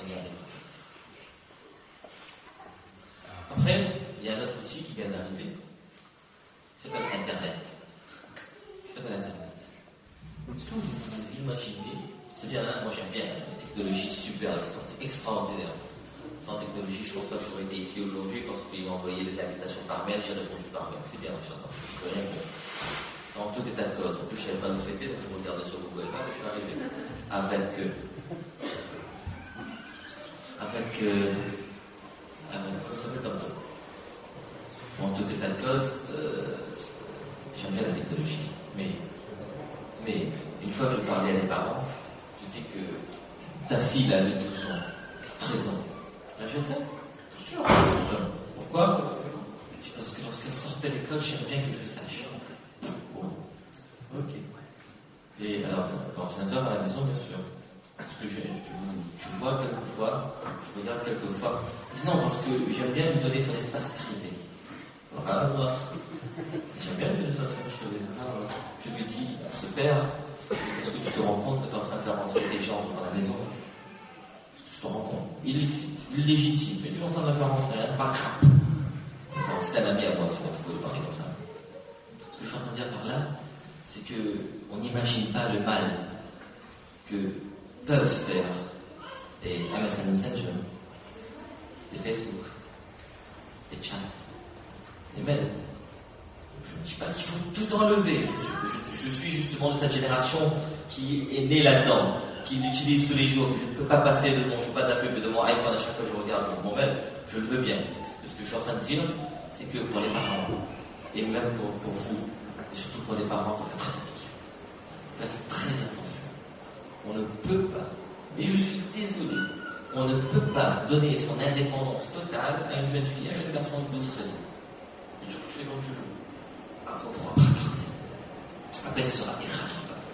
y arrivera. Après, il y a un autre outil qui vient d'arriver, c'est comme Internet. C'est comme Internet. Est-ce que vous imaginez, c'est bien, hein, moi j'aime bien la technologie super extraordinaire. Sans technologie, je pense pas que j'aurais été ici aujourd'hui parce qu'ils m'ont envoyé des invitations par mail, j'ai répondu par mail. C'est bien, j'entends. Rien bon. En tout état de cause. En plus, je ne savais pas où c'était, donc je regardais sur Google Maps et je suis arrivé. Comment ça s'appelle Tom. En tout état de cause, j'aime bien la technologie. Mais une fois que je parlais à des parents, je dis que ta fille là de 12 ans, 13 ans, elle fait ça? Sûr, je sais. Pourquoi? Parce que lorsqu'elle sortait de l'école, j'aime bien que je sache. Bon. Ok. Et alors, l'ordinateur à la maison, bien sûr. Parce que je vois quelquefois, je regarde quelquefois. Non, parce que j'aime bien lui donner son espace privé. Voilà, j'aime bien lui donner son espace privé. Je lui dis, ce père, est-ce que tu te rends compte que tu es en train de faire rentrer des gens dans la maison? Est-ce que je te rends compte? Illégitime, mais tu es en train de faire rentrer un par crabe. C'est un ami à moi, sinon je pouvais parler comme ça. Ce que je suis en train de dire par là, c'est qu'on n'imagine pas le mal que peuvent faire des MSN Messenger, des Facebook, des chats, des mails. Je ne dis pas qu'il faut tout enlever. Je suis justement de cette génération qui est née là-dedans, qui l'utilise tous les jours. Je ne peux pas passer de mon, je ne veux pas de la pub de mon iPhone à chaque fois que je regarde mon mail. Je le veux bien. Ce que je suis en train de dire, c'est que pour les parents, et même pour vous, et surtout pour les parents, il faut faire très attention. Faire très attention. On ne peut pas, et je suis désolé, on ne peut pas donner son indépendance totale à une jeune fille, à un jeune garçon de 12-13 ans. Tu fais comme tu veux. Après, ce sera irrattrapable.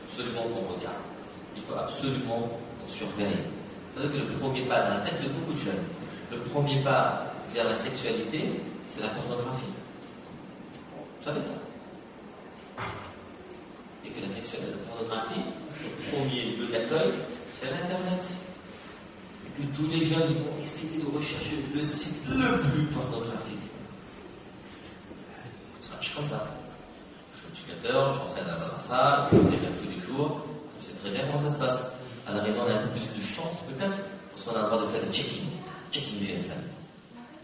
Absolument qu'on regarde. Il faut absolument qu'on surveille. Vous savez que le premier pas dans la tête de beaucoup de jeunes, le premier pas vers la sexualité, c'est la pornographie. Vous savez ça? Et que la sexualité, la pornographie, le premier lieu d'accueil, c'est l'Internet. Et que tous les jeunes vont essayer de rechercher le site le plus pornographique. Ça marche comme ça. Je suis éducateur, j'enseigne dans ça, je les jeunes tous les jours, je sais très bien comment ça se passe. À la réunion, on a un peu plus de chance, peut-être, parce qu'on a le droit de faire des check-in GSM.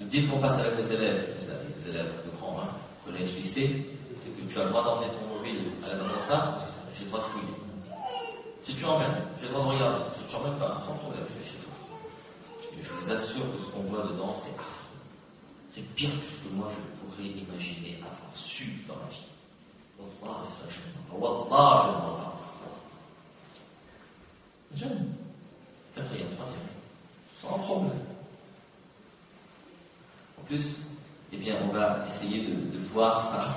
Le deal qu'on passe avec les élèves de grand, collège, lycée, c'est que tu as le droit d'emmener ton mobile à la madrasa, j'ai le droit de fouiller. Si tu emmènes, j'ai le droit de regarder. Si tu emmènes pas, sans problème, je vais chez toi. Et je vous assure que ce qu'on voit dedans, c'est affreux. C'est pire que ce que moi je pourrais imaginer avoir su dans la vie. Wallah, je ne vois pas. Jeune. Quatrième, troisième. Sans problème. En plus, eh bien, on va essayer de voir ça.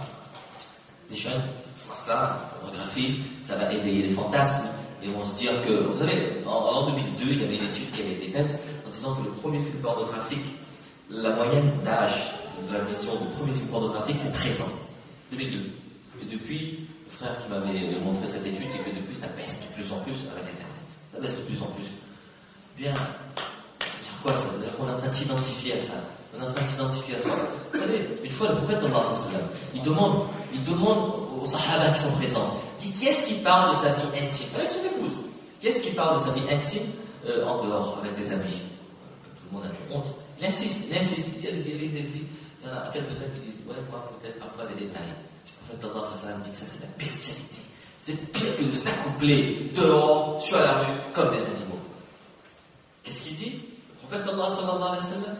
Les jeunes, voir ça, la pornographie, ça va éveiller des fantasmes. Et on va se dire que, vous savez, en l'an 2002, il y avait une étude qui avait été faite en disant que le premier film pornographique, la moyenne d'âge de la vision du premier film pornographique, c'est 13 ans. 2002. Et depuis, le frère qui m'avait montré cette étude, c'est que depuis, ça baisse de plus en plus avec Internet. Ça baisse de plus en plus. Bien, ça veut dire quoi? Ça veut dire qu'on est en train de s'identifier à ça. On est en train de s'identifier à ça. Vous savez, une fois, le prophète il demande aux sahaba qui sont présents, il dit, qui est-ce qui parle de sa vie intime? Avec son épouse. Qui est-ce qui parle de sa vie intime en dehors, avec des amis? Tout le monde a honte. Il insiste. Il y en a quelques-uns qui disent, ouais, moi, peut-être parfois des détails. En fait, Allah dit que ça, c'est la bestialité. C'est pire que de s'accoupler dehors, sur la rue, comme des animaux. Qu'est-ce qu'il dit? Le prophète d'Allah, sallallahu alayhi wa sallam,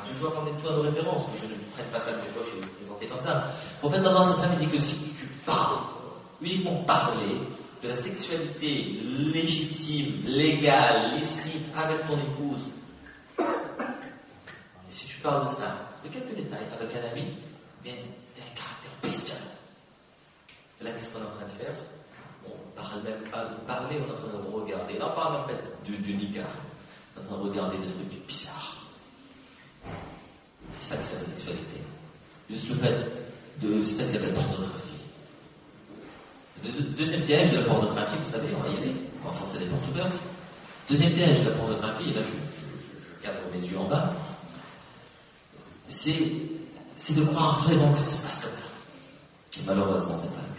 toujours ramener-toi à nos références, que je ne prenne pas ça des fois, je vais le présenter comme ça. Le prophète d'Allah, sallallahu alayhi wa sallam, dit que si tu parles, uniquement parler de la sexualité légitime, légale, licite, avec ton épouse, et si tu parles de ça, de quelques détails, avec un ami, bien, t'as un caractère bestial. Et là, qu'est-ce qu'on est en train de faire? On ne parle même pas de parler, on est en train de regarder. Là, on parle même pas de Nika. On est en train de regarder des trucs bizarres. C'est ça qui s'appelle sexualité. Juste le fait de. C'est ça qui s'appelle pornographie. Le deuxième piège de la pornographie, vous savez, on va y aller. On va forcer des portes ouvertes. Deuxième piège de la pornographie, et là je cadre mes yeux en bas, c'est de croire vraiment que ça se passe comme ça. Et malheureusement, c'est pas le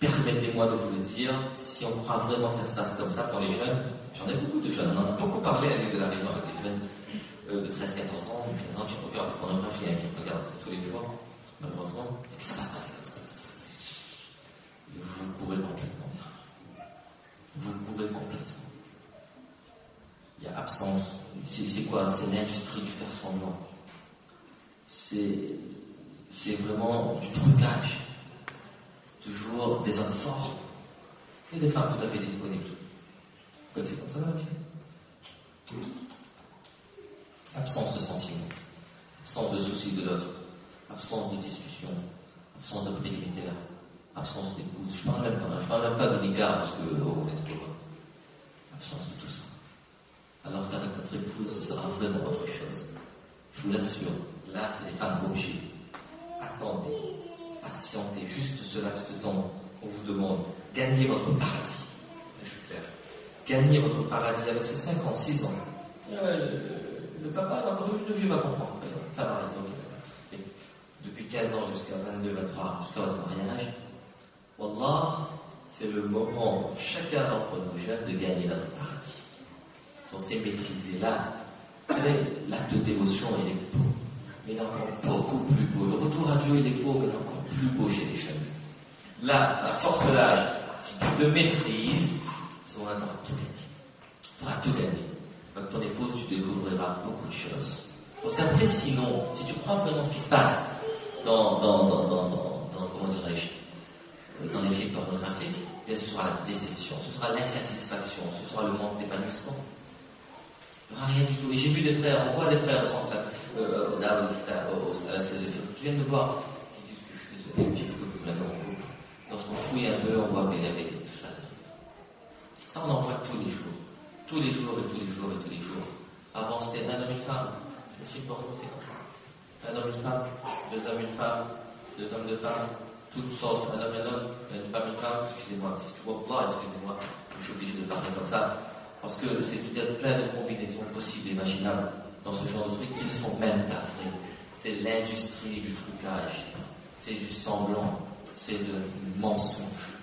cas. Permettez-moi de vous le dire, si on croit vraiment que ça se passe comme ça pour les jeunes, j'en ai beaucoup de jeunes, on en a beaucoup parlé à l'île de la Réunion avec les jeunes de 13, 14 ans, 15 ans qui regardent la pornographie, qui regardent tous les jours, malheureusement, et que ça va se passer comme ça. Vous courez complètement, mes frères. Vous courez complètement. Il y a absence. C'est quoi? C'est l'industrie du faire semblant. C'est vraiment du trucage. Toujours des hommes forts et des femmes tout à fait disponibles. Vous croyez que c'est comme ça la vie? Absence de sentiment, absence de souci de l'autre, absence de discussion, absence de préliminaire, absence d'écoute. Je parle même pas de l'écart parce que on est trop loin. Absence de tout ça. Alors qu'avec notre épouse, ce sera vraiment autre chose. Je vous l'assure, là c'est des femmes objets. Attendez, patientez, juste ce laps de temps, on vous demande, gagnez votre paradis. Je suis clair. Gagnez votre paradis avec ces 5 ans, 6 ans. Le papa, le vieux va comprendre. Enfin, depuis 15 ans jusqu'à 22, 23, jusqu'à votre mariage, Wallah, c'est le moment pour chacun d'entre nous jeunes de gagner notre paradis. Si on sait maîtriser là, l'acte de dévotion, il est beau. Mais il est encore beaucoup plus beau. Le retour à Dieu, il est beau, mais il est encore plus beau chez les jeunes. Là, à la force de l'âge, si tu te maîtrises, à ce moment-là, tu auras tout gagné. Tu auras tout gagné. Avec ton épouse, tu découvriras beaucoup de choses. Parce qu'après, sinon, si tu crois vraiment ce qui se passe dans comment dirais-je, dans les films pornographiques, bien ce sera la déception, ce sera l'insatisfaction, ce sera le manque d'épanouissement. Il n'y aura rien du tout. Et j'ai vu des frères, on voit des frères au sens là, à la salle de film, qui viennent me voir, qui disent que je suis désolé, j'ai beaucoup de problèmes dans mon couple. Lorsqu'on fouille un peu, on voit qu'il y avait tout ça. Ça, on en voit tous les jours. Tous les jours et tous les jours et tous les jours. Avant, c'était un homme et une femme. Le film porno, c'est comme ça. Un homme, une femme, 2 hommes, une femme, 2 hommes, 2 femmes, toutes sortes, un homme, une femme, une femme. Excusez-moi, excusez-moi, je suis obligé de parler comme ça. Parce que il y a plein de combinaisons possibles et imaginables dans ce genre de trucs qui ne sont même pas vrais. C'est l'industrie du trucage. C'est du semblant. C'est du mensonge.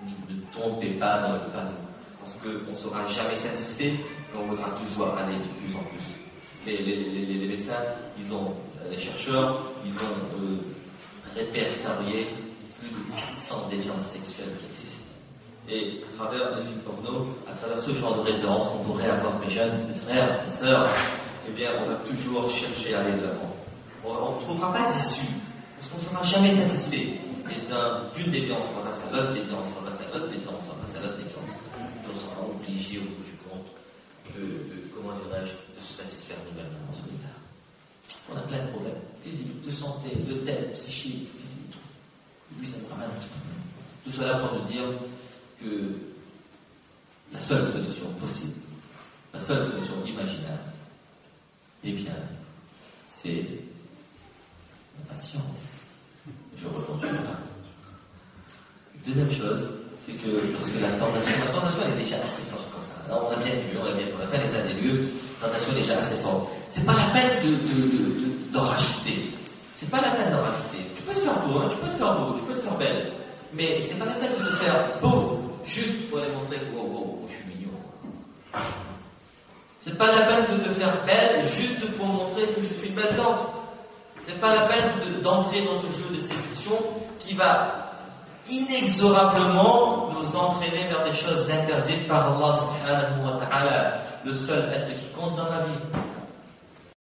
Ne tombez pas dans le panneau. Parce qu'on ne sera jamais satisfait et on voudra toujours aller de plus en plus. Les médecins, les chercheurs, ils ont répertorié plus de 400 déviances sexuelles qui existent. Et à travers les films porno, à travers ce genre de références qu'on pourrait avoir, mes jeunes, mes frères, mes sœurs, eh bien, on va toujours chercher à aller de l'avant. On ne trouvera pas d'issue, parce qu'on ne sera jamais satisfait. Et d'une déviance, on va passer à l'autre déviance, on va passer à l'autre déviance, on va passer à l'autre déviance. Et on sera obligé, au bout du compte, comment dirais-je, de se satisfaire nous-mêmes dans ce univers. On a plein de problèmes physiques, de santé, de tête, psychique, physique, tout. Et puis ça nous ramène tout cela pour nous dire que la seule solution possible, la seule solution imaginable, eh bien, c'est la patience. Je retourne sur la partie. Deuxième chose, c'est que lorsque la tentation elle est déjà assez forte comme ça. Alors, on a bien vu, on a fait l'état des lieux, la tentation est déjà assez forte. C'est pas la peine d'en rajouter. C'est pas la peine d'en rajouter. Tu peux te faire beau, hein, tu peux te faire beau, tu peux te faire belle. Mais c'est pas la peine de te faire beau juste pour aller montrer que je suis mignon. C'est pas la peine de te faire belle juste pour montrer que je suis une belle plante. C'est pas la peine d'entrer dans ce jeu de séduction qui va inexorablement nous entraîner vers des choses interdites par Allah subhanahu wa ta'ala, le seul être qui compte dans ma vie.